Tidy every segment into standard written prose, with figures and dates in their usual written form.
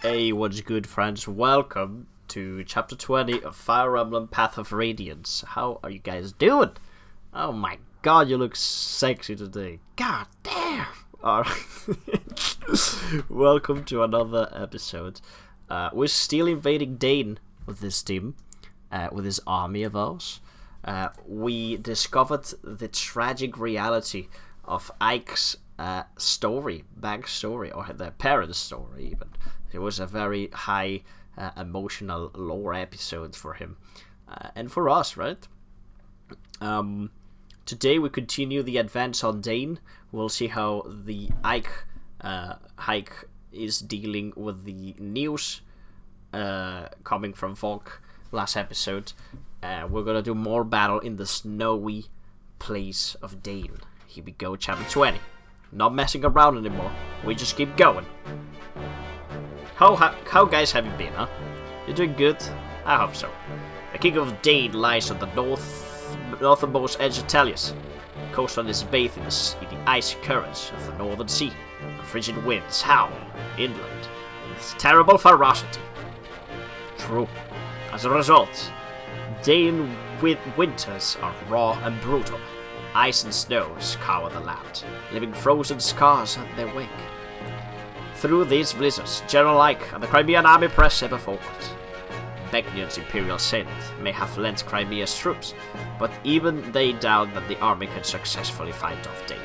Hey, what's good, friends? Welcome to chapter 20 of Fire Emblem Path of Radiance. How are you guys doing? Oh my god, you look sexy today. God damn! Alright. Welcome to another episode. We're still invading Dane with this team, with this army of ours. We discovered the tragic reality of Ike's backstory, or their parents' story even. It was a very high emotional lore episode for him and for us, right? Today we continue the advance on Dane. We'll see how the Ike is dealing with the news coming from Volk last episode. We're gonna do more battle in the snowy place of Dane. Here we go, chapter 20. Not messing around anymore. We just keep going. How guys have you been, huh? You doing good? I hope so. The king of Dane lies on the northernmost edge of Tellius. The coastline is bathed in the icy currents of the northern sea. The frigid winds howl inland with terrible ferocity. True. As a result, Dane winters are raw and brutal. Ice and snow scour the land, leaving frozen scars on their wake. Through these blizzards, General Ike and the Crimean army press ever forward. Becnion's Imperial Senate may have lent Crimea's troops, but even they doubt that the army can successfully fight off Dane.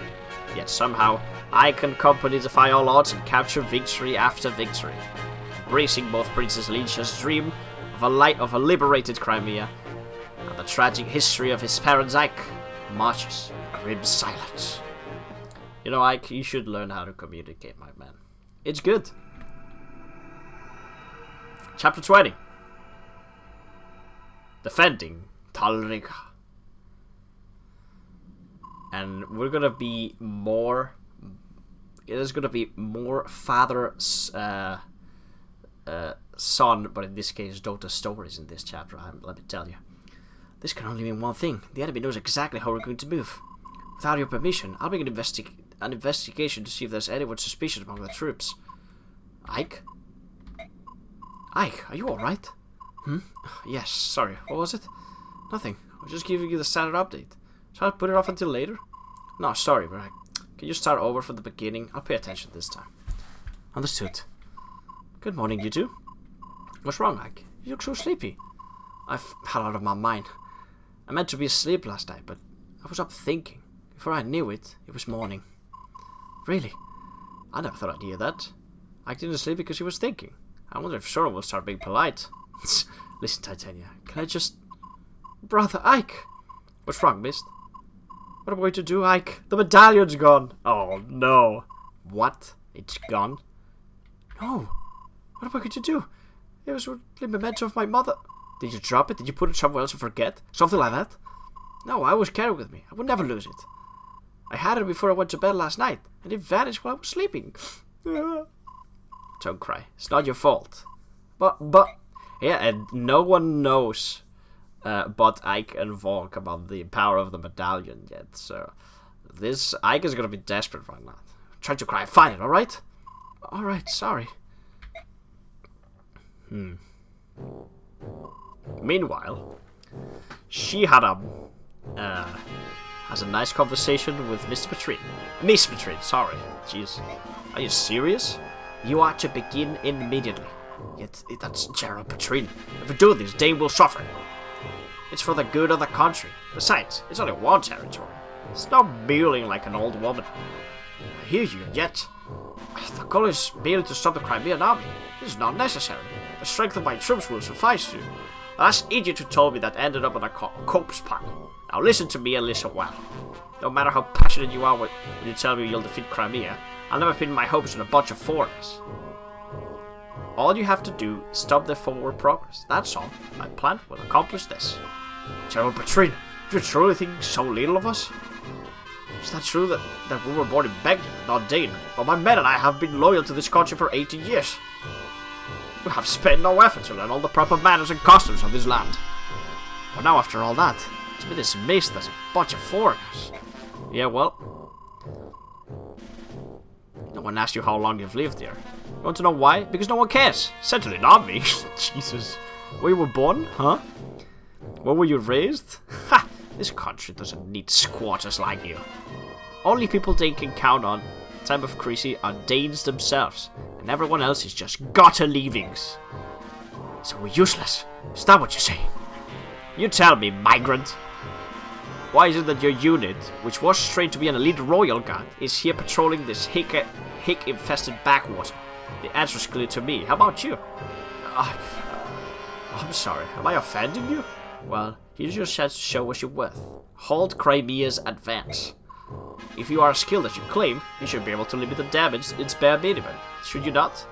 Yet somehow, Ike and company defy all odds and capture victory after victory, embracing both Princess Lincia's dream of a liberated Crimea and the tragic history of his parents. Ike marches in grim silence. You know, Ike, you should learn how to communicate, my man. It's good. Chapter 20. Defending Talrega. And we're gonna be more... It is gonna be more father... son, but in this case, daughter stories in this chapter, let me tell you. This can only mean one thing. The enemy knows exactly how we're going to move. Without your permission, I'll make an investigation to see if there's anyone suspicious among the troops. Ike? Ike, are you alright? Yes, sorry, what was it? Nothing. I was just giving you the standard update. Shall I put it off until later? No, sorry, but can you start over from the beginning? I'll pay attention this time. Understood. Good morning, you two. What's wrong, Ike? You look so sleepy. I've had out of my mind. I meant to be asleep last night, but I was up thinking. Before I knew it, it was morning. Really? I never thought I'd hear that. Ike didn't sleep because he was thinking. I wonder if Sora will start being polite. Listen, Titania, can I just... Brother Ike! What's wrong, Mist? What am I going to do, Ike? The medallion's gone! Oh, no. What? It's gone? No. What am I going to do? It was a memento of my mother. Did you drop it? Did you put it somewhere else and forget? Something like that? No, I always carry it with me. I would never lose it. I had it before I went to bed last night, and it vanished while I was sleeping. Don't cry. It's not your fault. But, yeah, and no one knows but Ike and Volk about the power of the medallion yet, so this Ike is gonna be desperate right now. Try to cry. Find it, alright? Alright, sorry. Meanwhile, she had has a nice conversation with Miss Patrine, sorry. Jeez. Are you serious? You are to begin immediately. Yet, that's General Patrine. If we do this, Dane will suffer. It's for the good of the country. Besides, it's only one territory. Stop mewling like an old woman. I hear you, yet... The goal is merely to stop the Crimean army. This is not necessary. The strength of my troops will suffice you. The last idiot who told me that ended up on a corpse pile. Now listen to me and listen well. No matter how passionate you are when you tell me you'll defeat Crimea, I'll never pin my hopes on a bunch of foreigners. All you have to do is stop their forward progress. That's all. My plan will accomplish this. General Patrine, do you truly think so little of us? Is that true that we were born in Begnion, not Dane? Well, my men and I have been loyal to this country for 80 years. We have spent no effort to learn all the proper manners and customs of this land. But now, after all that, to be dismissed as a bunch of foreigners. Yeah, well... No one asked you how long you've lived here. You want to know why? Because no one cares. Certainly not me. Jesus. Where you were born? Huh? Where were you raised? Ha! This country doesn't need squatters like you. Only people they can count on in time of crisis are Danes themselves, and everyone else is just gutter leavings. So we're useless. Is that what you're saying? You tell me, migrant. Why is it that your unit, which was trained to be an elite royal guard, is here patrolling this hick-infested backwater? The answer is clear to me. How about you? I'm sorry. Am I offending you? Well, here's your chance to show what you're worth. Halt Crimea's advance. If you are as skilled as you claim, you should be able to limit the damage its bare minimum. Should you not?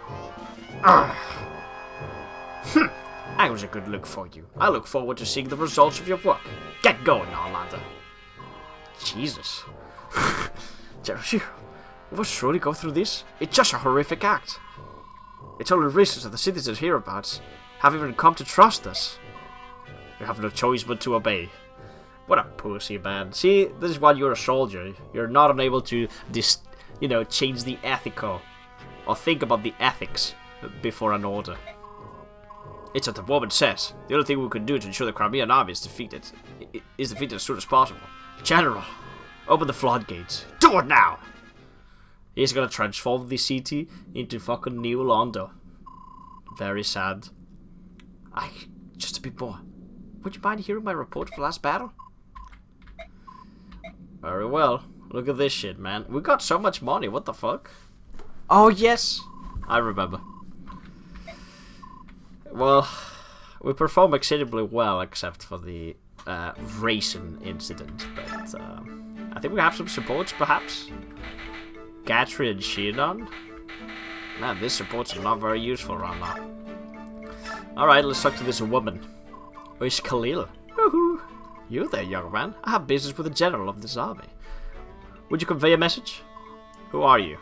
That was a good look for you. I look forward to seeing the results of your work. Get going, Orlando. Jesus. You must surely go through this? It's just a horrific act. It's only reasons that the citizens hereabouts have even come to trust us. You have no choice but to obey. What a pussy, man. See, this is why you're a soldier. You're not unable to, change the ethical or think about the ethics before an order. It's what the woman says. The only thing we can do to ensure the Crimean army is defeated as soon as possible. General, open the floodgates. Do it now! He's gonna transform the city into fucking New London. Very sad. Just a bit more. Would you mind hearing my report of the last battle? Very well. Look at this shit, man. We got so much money. What the fuck? Oh, yes. I remember. Well, we perform exceedingly well, except for the racing incident. But I think we have some supports, perhaps. Gatry and Shinon. Man, these supports are not very useful right now. Alright, let's talk to this woman. Where's Khalil? Woohoo! You there, young man. I have business with the general of this army. Would you convey a message? Who are you?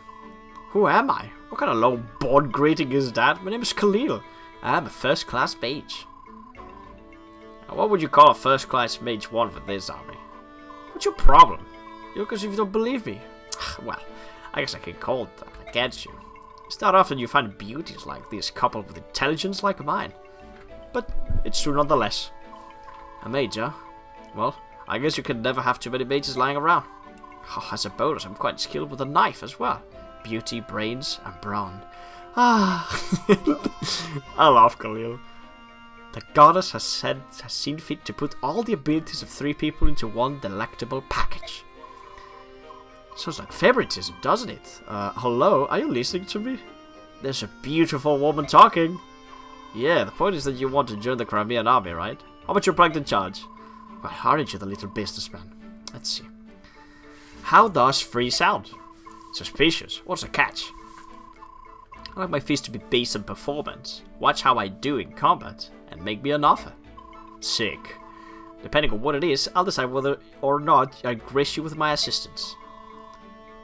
Who am I? What kind of low-born greeting is that? My name is Khalil. I am a first-class mage. Now, what would you call a first-class mage one for this army? What's your problem? You look as if you don't believe me. Well, I guess I can call that against you. It's not often you find beauties like this coupled with intelligence like mine. But it's true nonetheless. A mage, huh? Well, I guess you can never have too many mages lying around. Oh, as a bonus, I'm quite skilled with a knife as well. Beauty, brains, and brawn. Ah, I love Khalil. The goddess has seen fit to put all the abilities of 3 people into one delectable package. Sounds like favoritism, doesn't it? Hello, are you listening to me? There's a beautiful woman talking. Yeah, the point is that you want to join the Crimean army, right? How about your planked in charge? Well, aren't you the little businessman? Let's see. How does free sound? Suspicious. What's the catch? I like my fees to be based on performance. Watch how I do in combat, and make me an offer. Sick. Depending on what it is, I'll decide whether or not I grace you with my assistance.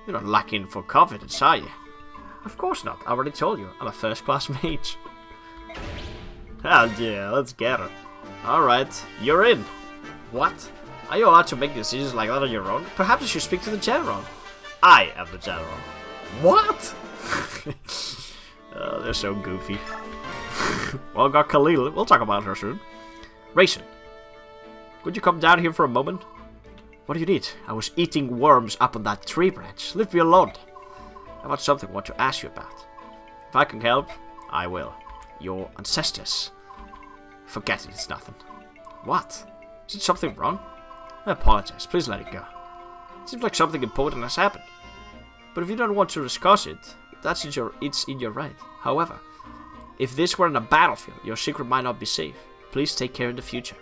You're not lacking for confidence, are you? Of course not. I already told you. I'm a first-class mage. Hell yeah, let's get her. Alright, you're in. What? Are you allowed to make decisions like that on your own? Perhaps you should speak to the general. I am the general. What? Oh, they're so goofy. Well, got Khalil. We'll talk about her soon. Rayson, could you come down here for a moment? What do you need? I was eating worms up on that tree branch. Leave me alone. I've got something I want to ask you about. If I can help, I will. Your ancestors. Forget it, it's nothing. What? Is it something wrong? I apologize. Please let it go. It seems like something important has happened. But if you don't want to discuss it, it's in your right. However, if this were in a battlefield, your secret might not be safe. Please take care in the future.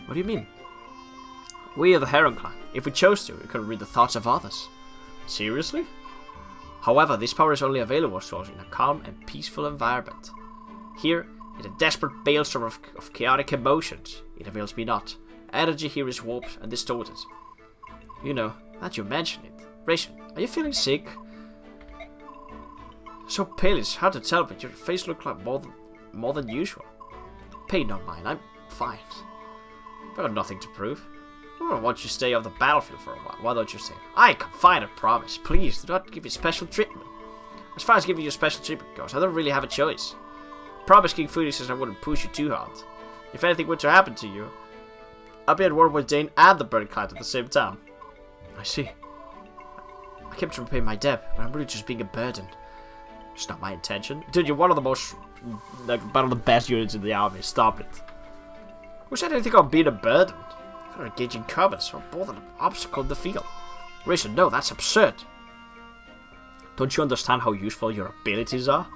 What do you mean? We are the Heron Clan. If we chose to, we could read the thoughts of others. Seriously? However, this power is only available to us in a calm and peaceful environment. Here, in a desperate maelstrom of chaotic emotions, it avails me not. Energy here is warped and distorted. You know, that you mention it. Ration, are you feeling sick? So pale, it's hard to tell, but your face looks like more than usual. Pay no mind, I'm fine. I've got nothing to prove. I don't want you to stay off the battlefield for a while. Why don't you say, I can find a promise. Please, do not give me special treatment. As far as giving you special treatment goes, I don't really have a choice. Promise King Fury says I wouldn't push you too hard. If anything were to happen to you, I'll be at war with Dane and the Bird Clan at the same time. I see. I kept to repay my debt, but I'm really just being a burden. It's not my intention. Dude, you're one of the most, like, one of the best units in the army. Stop it. Who said anything about being a burden? You're engaging comets or both an obstacle in the field. Raisin, no, that's absurd. Don't you understand how useful your abilities are?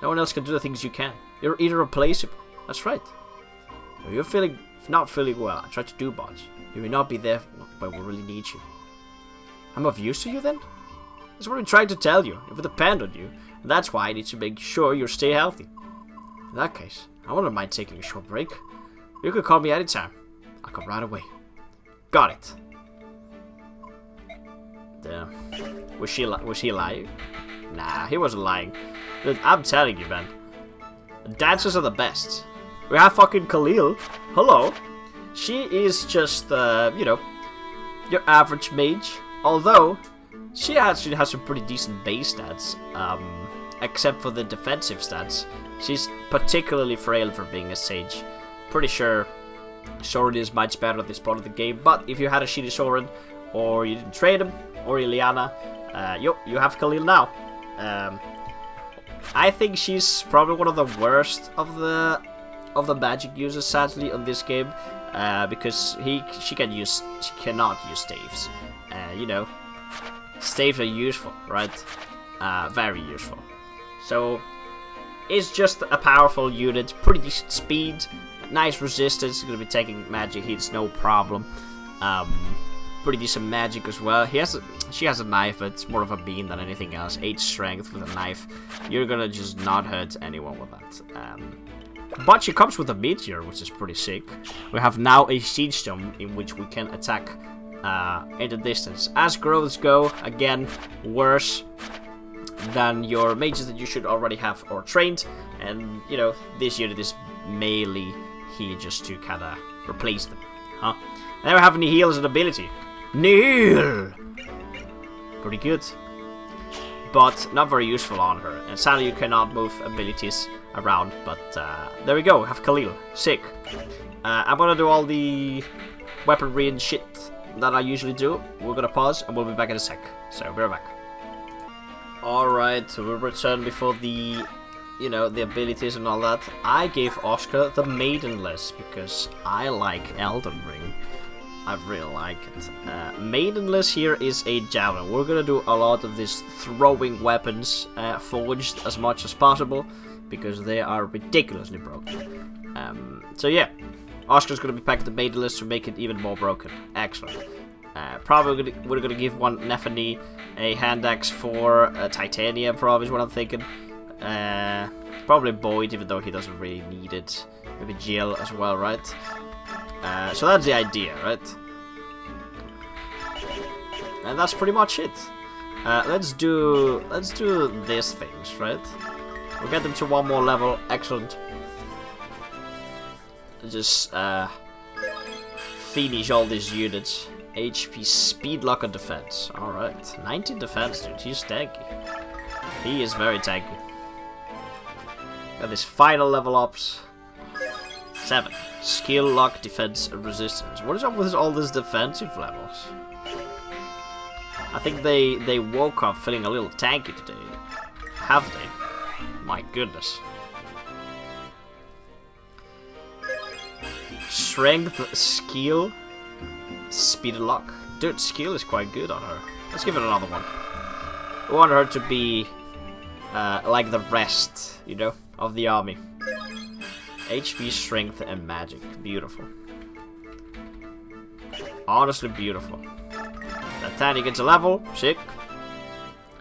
No one else can do the things you can. You're irreplaceable. That's right. If you're not feeling well, I try to do much. You may not be there when we really need you. I'm of use to you then? That's what I'm trying to tell you. It would depend on you. And that's why I need to make sure you stay healthy. In that case, I wouldn't mind taking a short break. You can call me anytime. I'll come right away. Got it. Damn. Was he lying? Nah, he wasn't lying. Dude, I'm telling you, man. Dancers are the best. We have fucking Khalil. Hello. She is just, you know, your average mage. Although, she actually has some pretty decent base stats. Except for the defensive stats. She's particularly frail for being a sage. Pretty sure Sorin is much better at this part of the game. But if you had a shitty Sorin, or you didn't trade him, or Ileana, you have Khalil now. I think she's probably one of the worst of the magic users, sadly, on this game, because she cannot use staves. You know, staves are useful, right? Very useful. So it's just a powerful unit, pretty decent speed, nice resistance. Gonna be taking magic hits, no problem. Pretty decent magic as well. She has a knife, but it's more of a beam than anything else. 8 strength with a knife. You're gonna just not hurt anyone with that. But she comes with a meteor, which is pretty sick. We have now a siege stone in which we can attack in the distance. As growths go, again, worse than your mages that you should already have or trained. And, you know, this unit is mainly here just to kind of replace them. Huh? And then we have Nihil as an ability. Nihil! Pretty good. But not very useful on her. And sadly you cannot move abilities around. But there we go, we have Khalil. Sick. I'm gonna do all the weaponry and shit that I usually do. We're gonna pause and we'll be back in a sec. So we're back. Alright, so we'll return before the, you know, the abilities and all that. I gave Oscar the Maidenless because I like Elden Ring. I really like it. Maidenless here is a javelin. We're gonna do a lot of this throwing weapons forged as much as possible because they are ridiculously broken. So yeah, Oscar's gonna be packing the Maidenless to make it even more broken. Excellent. Probably we're gonna give one Nephany a hand axe for Titania, probably is what I'm thinking. Probably Boyd, even though he doesn't really need it. Maybe Jill as well, right? So that's the idea, right? And that's pretty much it. Let's do these things, right? We'll get them to one more level. Excellent. Just finish all these units. HP, speed, luck, and defense. Alright. 19 defense, dude. He's tanky. He is very tanky. Got this final level ups. 7. Skill, luck, defense, and resistance. What is up with all these defensive levels? I think they woke up feeling a little tanky today. Have they? My goodness. Strength, skill, speed, and luck. Dude, skill is quite good on her. Let's give it another one. We want her to be like the rest, you know, of the army. HP, strength, and magic. Beautiful. Honestly beautiful. Titania gets a level. Sick.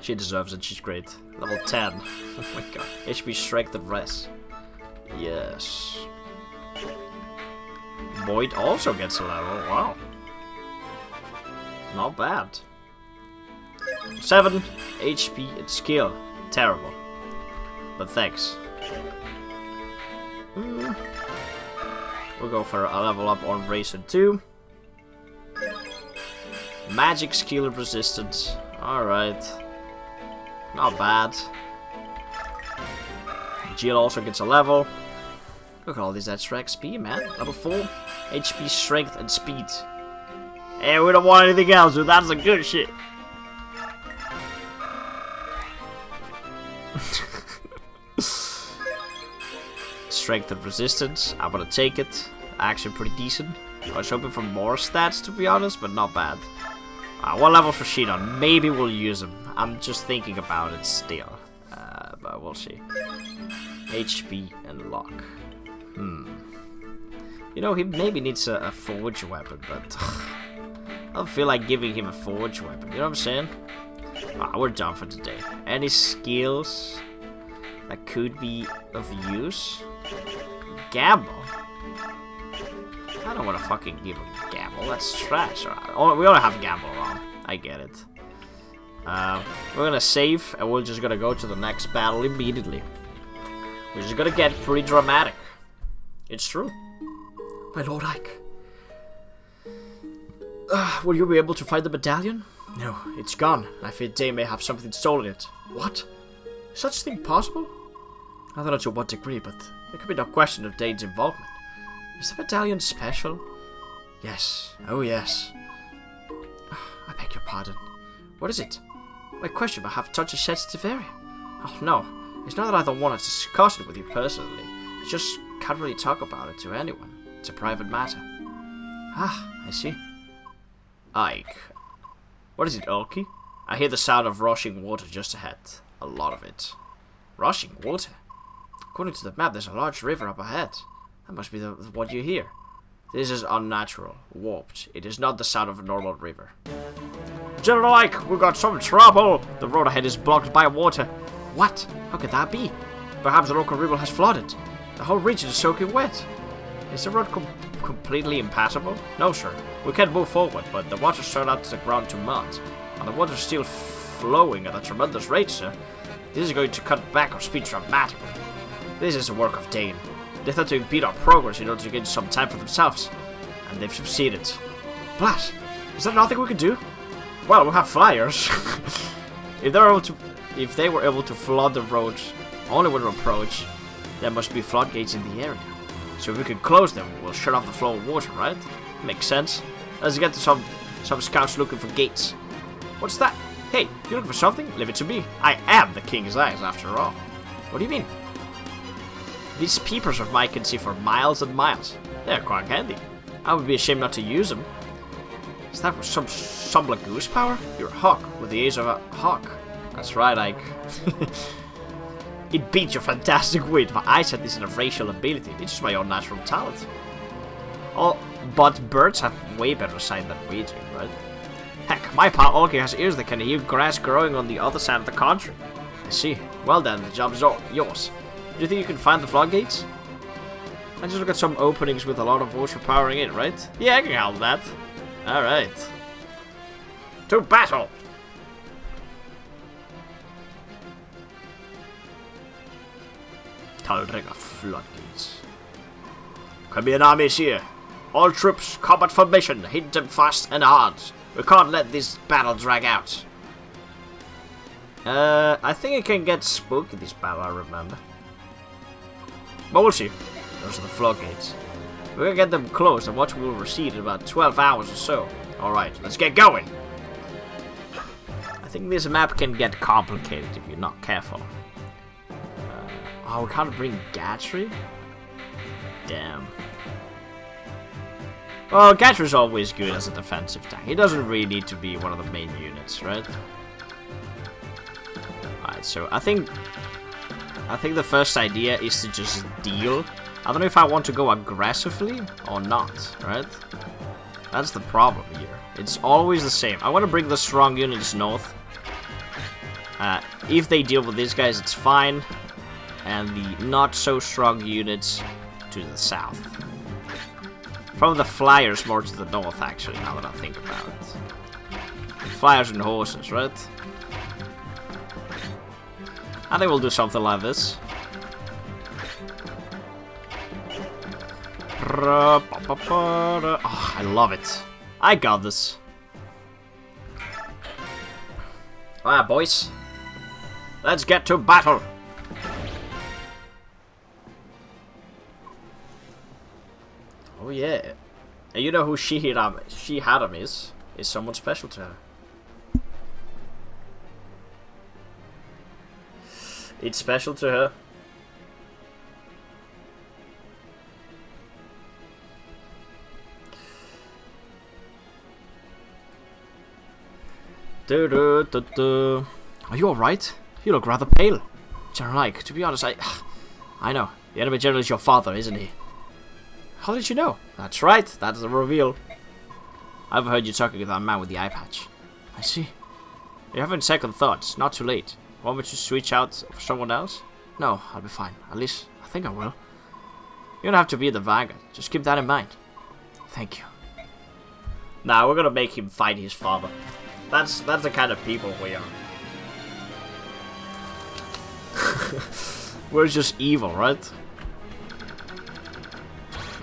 She deserves it. She's great. Level 10. Oh my god. HP, strength, and rest. Yes. Boyd also gets a level. Wow. Not bad. 7. HP and skill. Terrible. But thanks. We'll go for a level up on Raisin 2. Magic, skill, and resistance. Alright. Not bad. Jill also gets a level. Look at all these extra XP, man. Level 4. HP, strength, and speed. Hey, we don't want anything else, dude. That's the good shit. Strength and resistance. I'm gonna take it. Actually pretty decent. I was hoping for more stats, to be honest, but not bad. One level for Shinon. Maybe we'll use him. I'm just thinking about it still. But we'll see. HP and lock. You know, he maybe needs a forge weapon, but I don't feel like giving him a forge weapon. You know what I'm saying? We're done for today. Any skills that could be of use? Gamble? I don't want to fucking give him gamble. That's trash. Oh, we only have gamble on. I get it. We're gonna save, and we're just gonna go to the next battle immediately. We're just gonna get pretty dramatic. It's true. My Lord Ike. Will you be able to find the medallion? No, it's gone. I fear they may have something stolen it. What? Is such a thing possible? I don't know to what degree, but there could be no question of Dane's involvement. Is the medallion special? Yes. Oh, yes. I beg your pardon. What is it? My question, but I have touched a sensitive area. Oh, no. It's not that I don't want to discuss it with you personally. I just can't really talk about it to anyone. It's a private matter. I see. Ike. What is it, Ulki? I hear the sound of rushing water just ahead. A lot of it. Rushing water? According to the map, there's a large river up ahead. That must be what you hear. This is unnatural, warped. It is not the sound of a normal river. General Ike, we got some trouble! The road ahead is blocked by water. What? How could that be? Perhaps the local river has flooded. The whole region is soaking wet. Is the road completely impassable? No, sir. We can move forward, but the water's turned out to the ground to mud. And the water's still flowing at a tremendous rate, sir. This is going to cut back our speed dramatically. This is the work of Dane. They thought to impede our progress in order to gain some time for themselves. And they've succeeded. Blast! Is there nothing we can do? Well, we have flyers. If they were able to flood the roads only with an approach, there must be floodgates in the area. So if we can close them, we'll shut off the flow of water, right? Makes sense. Let's get to some scouts looking for gates. What's that? Hey, you looking for something? Leave it to me. I am the king's eyes, after all. What do you mean? These peepers of mine can see for miles and miles. They're quite handy. I would be ashamed not to use them. Is that some goose power? You're a hawk with the ears of a hawk. That's right, Ike. It beats your fantastic wit. My eyesight isn't a racial ability. It's just my own natural talent. But birds have way better sight than we do, right? Heck, my pal Olgi has ears that can hear grass growing on the other side of the country. I see. Well then, the job is yours. Do you think you can find the floodgates? I just look at some openings with a lot of water powering it, right? Yeah, I can handle that. Alright. To battle! Talrega floodgates. Command armies here. All troops, combat formation. Hit them fast and hard. We can't let this battle drag out. I think it can get spooky this battle, I remember. But we'll see. Those are the floodgates. We're gonna get them closed and watch will recede in about 12 hours or so. Alright, let's get going. I think this map can get complicated if you're not careful. We can't bring Gatry? Damn. Well, Gatry's always good as a defensive tank. He doesn't really need to be one of the main units, right? Alright, so I think the first idea is to just deal. I don't know if I want to go aggressively or not, right? That's the problem here. It's always the same. I want to bring the strong units north. If they deal with these guys, it's fine. And the not so strong units to the south. From the flyers more to the north, actually, now that I think about it. Flyers and horses, right? I think we'll do something like this. Oh, I love it. I got this. Alright, boys. Let's get to battle. Oh yeah. And you know who She-Hadam is? Is someone special to her. It's special to her. Are you alright? You look rather pale. General Ike, to be honest, I know. The enemy general is your father, isn't he? How did you know? That's right, that's the reveal. I've heard you talking to that man with the eye patch. I see. You're having second thoughts, not too late. Want me to switch out for someone else? No, I'll be fine. At least, I think I will. You don't have to be the Vanguard. Just keep that in mind. Thank you. Nah, we're gonna make him fight his father. That's the kind of people we are. We're just evil, right?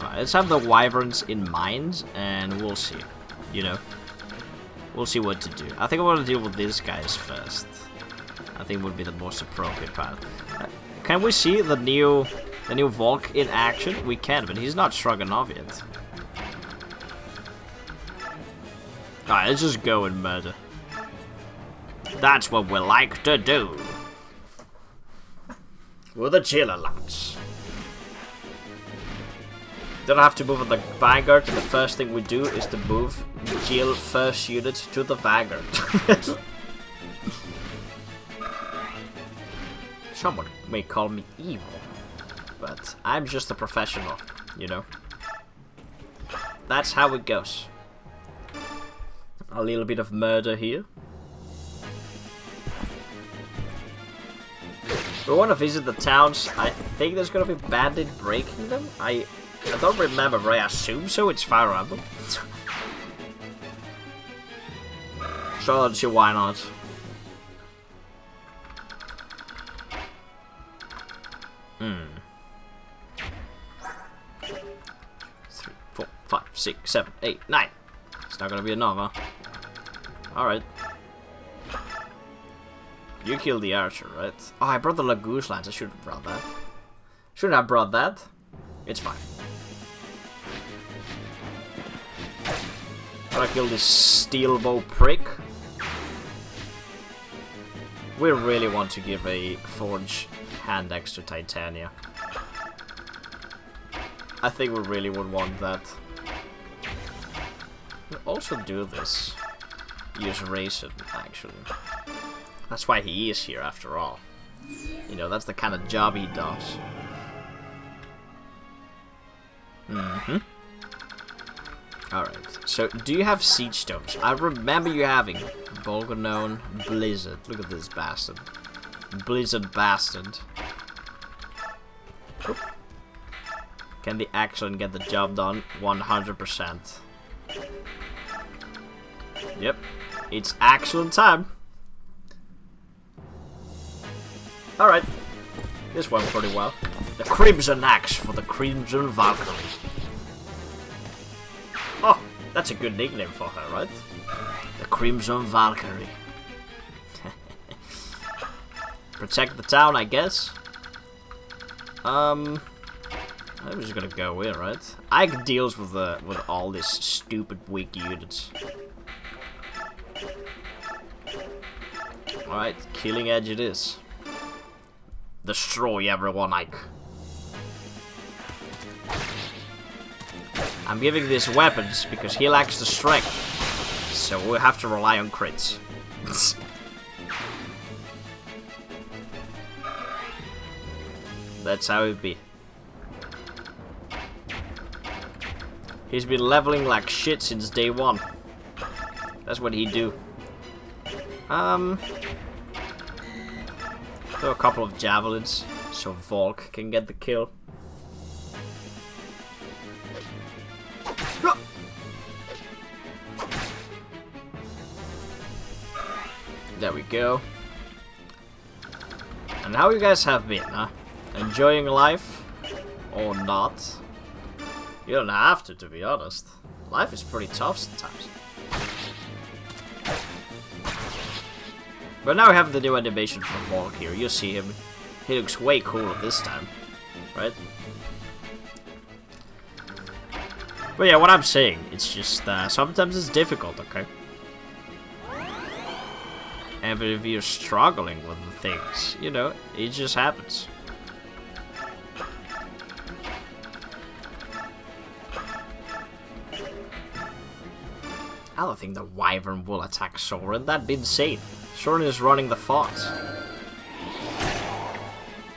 Right, let's have the wyverns in mind, and we'll see. You know, we'll see what to do. I think I want to deal with these guys first. I think would be the most appropriate part. Can we see the new Volk in action? We can, but he's not strong enough yet. Alright, let's just go and murder. That's what we like to do. With a chiller lance. Don't have to move with the Vanguard, and the first thing we do is to move Jill first unit to the Vanguard. Someone may call me evil, but I'm just a professional, you know. That's how it goes. A little bit of murder here. We want to visit the towns. I think there's gonna be bandit breaking them. I don't remember, but I assume so. It's Fire Emblem. So let's see, why not? Hmm. 3, 4, 5, 6, 7, 8, 9. It's not gonna be enough, huh? Alright. You killed the archer, right? Oh, I brought the Lagoose Lance. I should have brought that. Shouldn't have brought that. It's fine. Gotta kill this steel bow prick. We really want to give a forge hand axe to Titania. I think we really would want that. We'll also do this. Use Raisin, actually. That's why he is here, after all. You know, that's the kind of job he does. Alright, so do you have siege stones? I remember you having Bolganone, Blizzard. Look at this bastard. Blizzard bastard. Oop. Can the Excellent get the job done? 100%. Yep, it's Excellent time. Alright, this went pretty well. The Crimson Axe for the Crimson Valkyrie. Oh, that's a good nickname for her, right? The Crimson Valkyrie. Protect the town, I guess. I'm just gonna go in, right? Ike deals with all these stupid weak units. Alright, Killing Edge it is. Destroy everyone, Ike. I'm giving these weapons because he lacks the strength, so we'll have to rely on crits. That's how it be. He's been leveling like shit since day one. That's what he do. Throw a couple of javelins so Volk can get the kill. There we go. And how you guys have been, huh? Enjoying life? Or not? You don't have to be honest. Life is pretty tough sometimes. But now we have the new animation from Volk here. You see him. He looks way cooler this time. Right? But yeah, what I'm saying, it's just sometimes it's difficult, okay? And if you're struggling with the things, you know, it just happens. I don't think the Wyvern will attack Soren. That'd be insane. Soren is running the fort.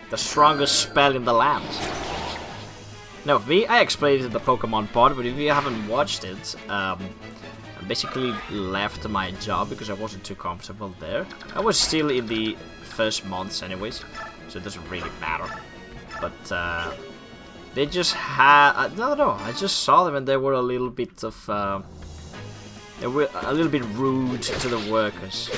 The strongest spell in the land. Now, for me, I explained it in the Pokemon pod, but if you haven't watched it, I basically left my job because I wasn't too comfortable there. I was still in the first months anyways, so it doesn't really matter. But they just had... I don't know, I just saw them and they were a little bit of... they were a little bit rude to the workers.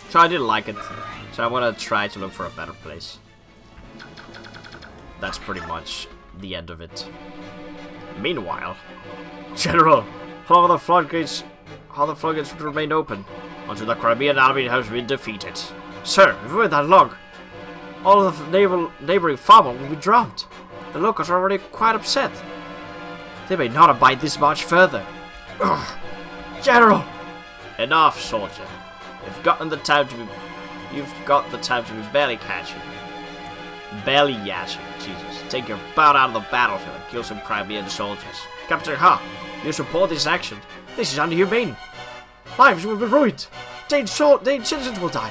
So I didn't like it. So I want to try to look for a better place. That's pretty much the end of it. Meanwhile, General, how the floodgates would remain open until the Crimean army has been defeated. Sir, if we wait that long, all of the neighboring farmers will be drowned. The locals are already quite upset. They may not abide this much further. Ugh. General! Enough, soldier. You've got the time to be belly catching. Belly yashing, Jesus. Take your butt out of the battlefield and kill some Crimean soldiers. Captain Ha, you support this action. This is inhumane. Lives will be ruined. Dane citizens will die.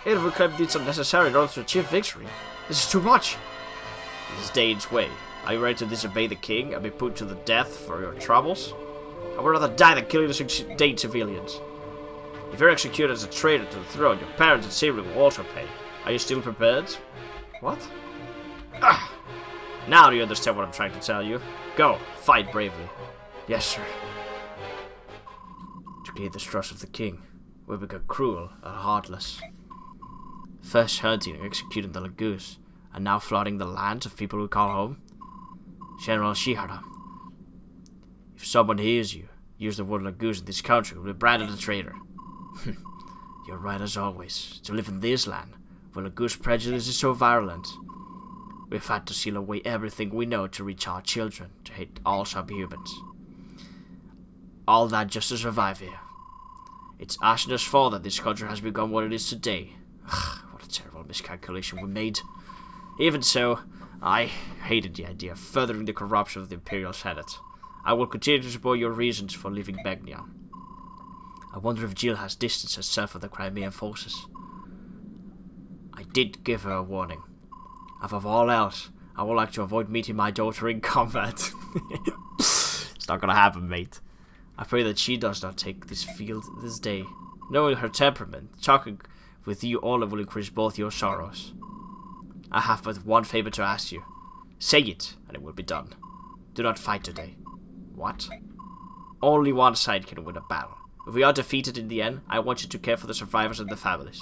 Aid of reclaim needs unnecessary in order to achieve victory. This is too much. This is Dane's way. Are you ready to disobey the king and be put to the death for your troubles? I would rather die than killing the Dane civilians. If you're executed as a traitor to the throne, your parents and siblings will also pay. Are you still prepared? What? Ah! Now do you understand what I'm trying to tell you? Go, fight bravely. Yes, sir. To gain the trust of the king, we become cruel and heartless. First hunting and executing the Lagoose, and now flooding the lands of people we call home. General Shihara, if someone hears you use the word Lagoose in this country, will be branded a traitor. You're right as always. To live in this land, where Lagoose prejudice is so virulent, we've had to seal away everything we know to reach our children to hate all subhumans. All that just to survive here. It's Ashna's fault that this country has become what it is today. What a terrible miscalculation we made. Even so, I hated the idea of furthering the corruption of the Imperial Senate. I will continue to support your reasons for leaving Begnion. I wonder if Jill has distanced herself from the Crimean forces. I did give her a warning. Above all else, I would like to avoid meeting my daughter in combat. It's not gonna happen, mate. I pray that she does not take this field this day. Knowing her temperament, talking with you all will increase both your sorrows. I have but one favor to ask you. Say it, and it will be done. Do not fight today. What? Only one side can win a battle. If we are defeated in the end, I want you to care for the survivors and the families.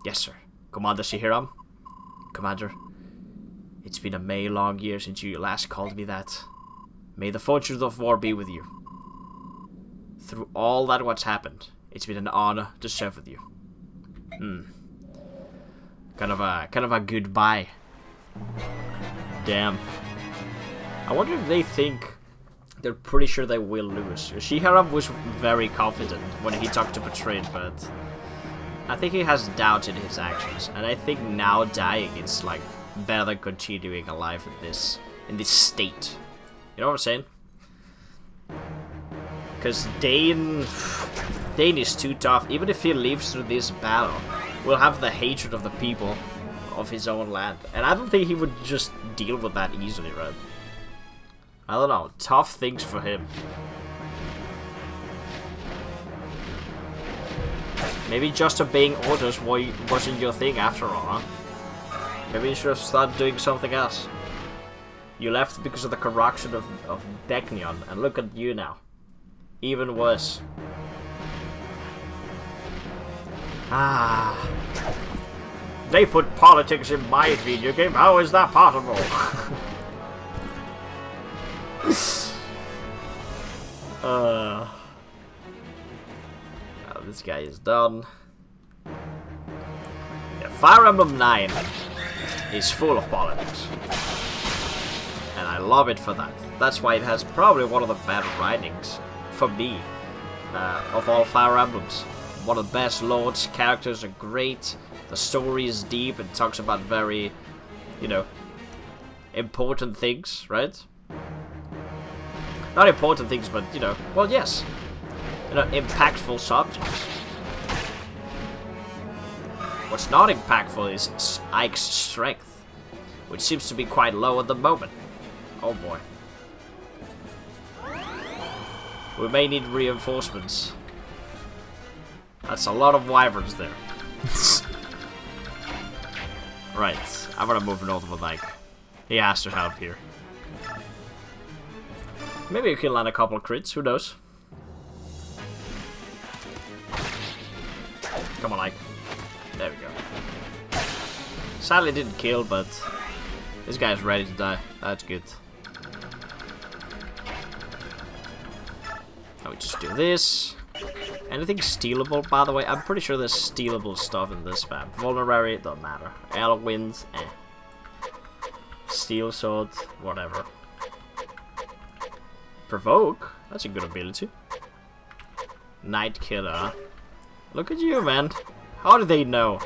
Yes, sir. Commander Shihiram? Commander, it's been a May-long year since you last called me that. May the fortunes of war be with you. Through all that what's happened, it's been an honor to serve with you. Kind of a goodbye. Damn. I wonder if they think they're pretty sure they will lose. Shiharam was very confident when he talked to Betrayed, but I think he has doubt in his actions. And I think now dying is like better than continuing alive in this state. You know what I'm saying? Because Dane is too tough. Even if he lives through this battle, will have the hatred of the people of his own land. And I don't think he would just deal with that easily, right? I don't know. Tough things for him. Maybe just obeying orders wasn't your thing after all, huh? Maybe you should have started doing something else. You left because of the corruption of Begnion, and look at you now. Even worse. They put politics in my video game. How is that possible? This guy is done. Yeah, Fire Emblem 9 is full of politics. I love it for that. That's why it has probably one of the better writings, for me, of all Fire Emblems. One of the best lords, characters are great, the story is deep and talks about very, you know, important things, right? Not important things, but, you know, well, yes. You know, impactful subjects. What's not impactful is Ike's strength, which seems to be quite low at the moment. Oh boy. We may need reinforcements. That's a lot of wyverns there. Right, I'm gonna move north with Ike. He has to help here. Maybe you can land a couple of crits, who knows? Come on, Ike. There we go. Sadly didn't kill, but this guy's ready to die. That's good. Now we just do this. Anything stealable, by the way? I'm pretty sure there's stealable stuff in this map. Vulnerary, don't matter. Elwind, eh. Steel sword, whatever. Provoke, that's a good ability. Night Killer. Look at you, man. How do they know?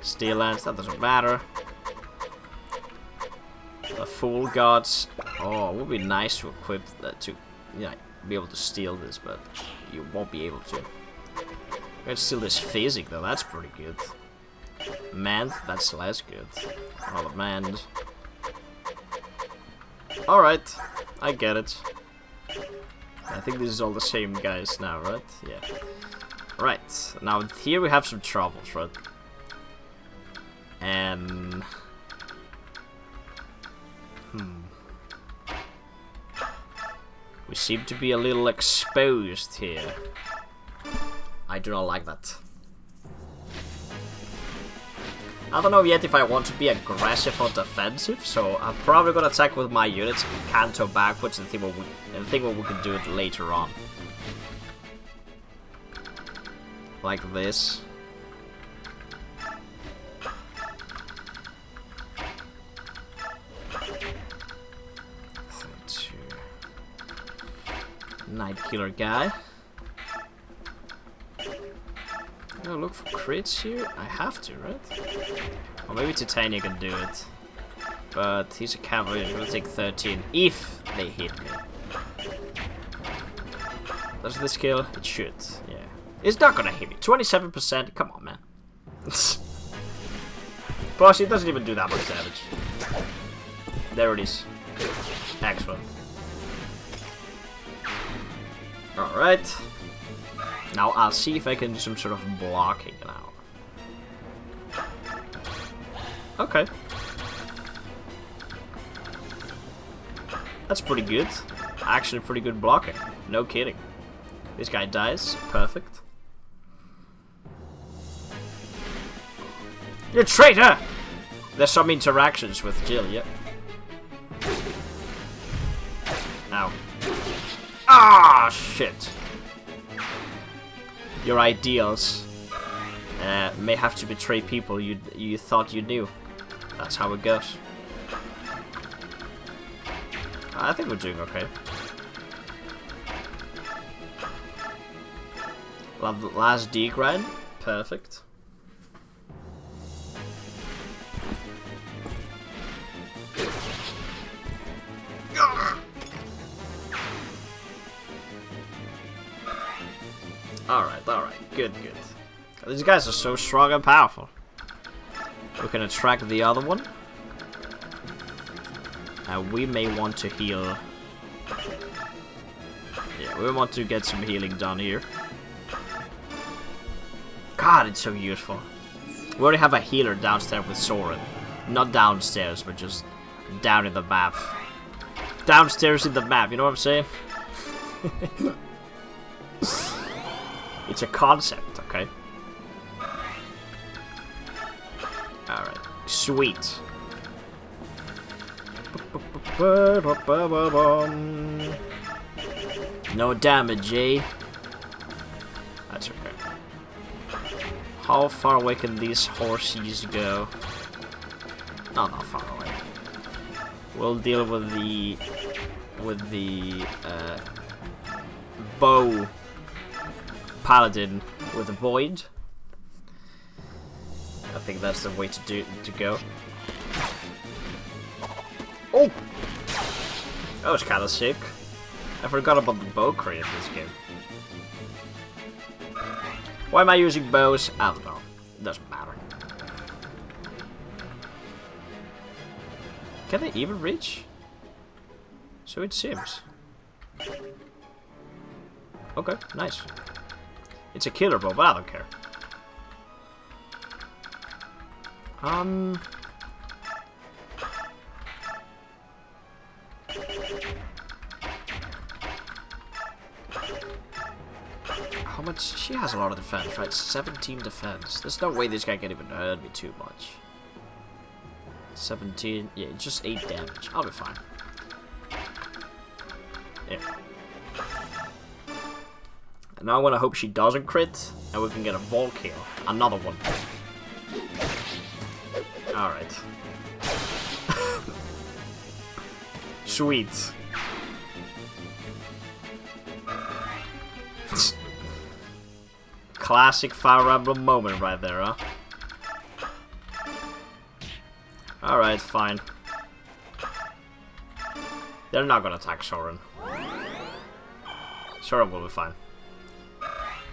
Steel Lance, that doesn't matter. The Fool Gods. Oh, it would be nice to equip that to, yeah, be able to steal this, but you won't be able to. You can steal this physic though, that's pretty good. Mand, that's less good. All of Mand. Alright, I get it. I think this is all the same guys now, right? Yeah. Right, now here we have some troubles, right? And... we seem to be a little exposed here. I do not like that. I don't know yet if I want to be aggressive or defensive, so I'm probably gonna attack with my units and canto backwards and think what we can do it later on. Like this. Night Killer guy. No, look for crits here. I have to, right? Or maybe Titania can do it. But he's a cavalry, he's gonna take 13 if they hit me. Does this kill? It should, yeah. It's not gonna hit me. 27%, come on, man. Plus, it doesn't even do that much damage. There it is. Excellent. Alright. Now I'll see if I can do some sort of blocking now. Okay. That's pretty good. Actually pretty good blocking. No kidding. This guy dies. Perfect. You traitor! There's some interactions with Jill, yeah. Ow. Ah, shit. Your ideals may have to betray people you thought you knew. That's how it goes. I think we're doing okay. Last D grind, perfect. Alright, good. These guys are so strong and powerful. We can attract the other one. We may want to heal. Yeah, we want to get some healing done here. God, it's so useful. We already have a healer downstairs with Soren. Not downstairs, but just down in the map. Downstairs in the map, you know what I'm saying? It's a concept, okay? Alright, sweet. No damage, eh? That's okay. How far away can these horses go? Not that far away. We'll deal with the bow paladin with a void. I think that's the way to go. Oh, that was kind of sick. I forgot about the bow crit in this game. Why am I using bows? I don't know. It doesn't matter. Can they even reach? So it seems. Okay, nice. It's a killer bow, but I don't care. How much? She has a lot of defense, right? 17 defense. There's no way this guy can even hurt me too much. 17, yeah, just 8 damage. I'll be fine. Yeah. And now I want to hope she doesn't crit, and we can get a Vol kill. Another one. Alright. Sweet. Classic Fire Emblem moment right there, huh? Alright, fine. They're not gonna attack Soren. Soren will be fine.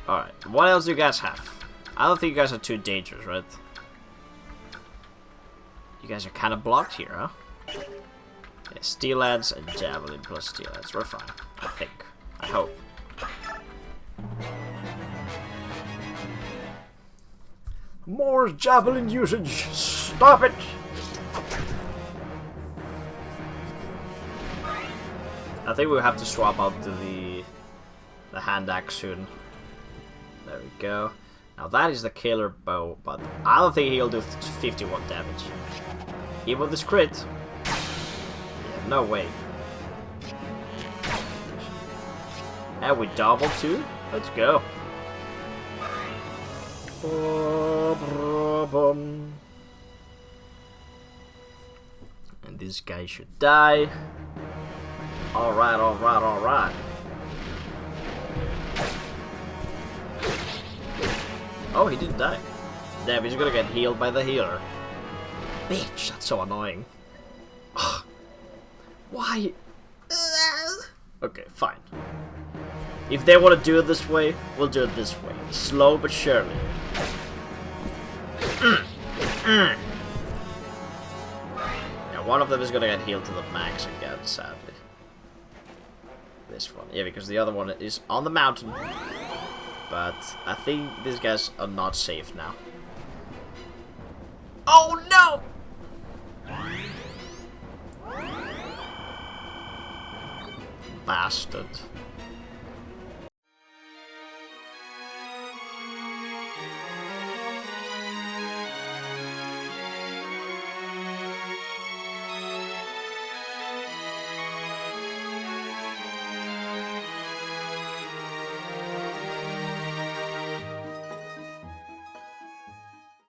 Alright, what else do you guys have? I don't think you guys are too dangerous, right? You guys are kind of blocked here, huh? Yeah, Steel Lance and Javelin plus Steel Lance. We're fine, I think. I hope. More Javelin usage! Stop it! I think we'll have to swap out to the hand axe soon. There we go. Now that is the killer bow, but I don't think he'll do 51 damage. Even with this crit. Yeah, no way. And we double too? Let's go. And this guy should die. Alright, alright, alright. Oh, he didn't die. Damn, he's gonna get healed by the healer. Bitch, that's so annoying. Ugh. Why? Okay, fine. If they want to do it this way, we'll do it this way. Slow but surely. Yeah, one of them is gonna get healed to the max again, sadly. This one. Yeah, because the other one is on the mountain. But I think these guys are not safe now. Oh no! Bastard.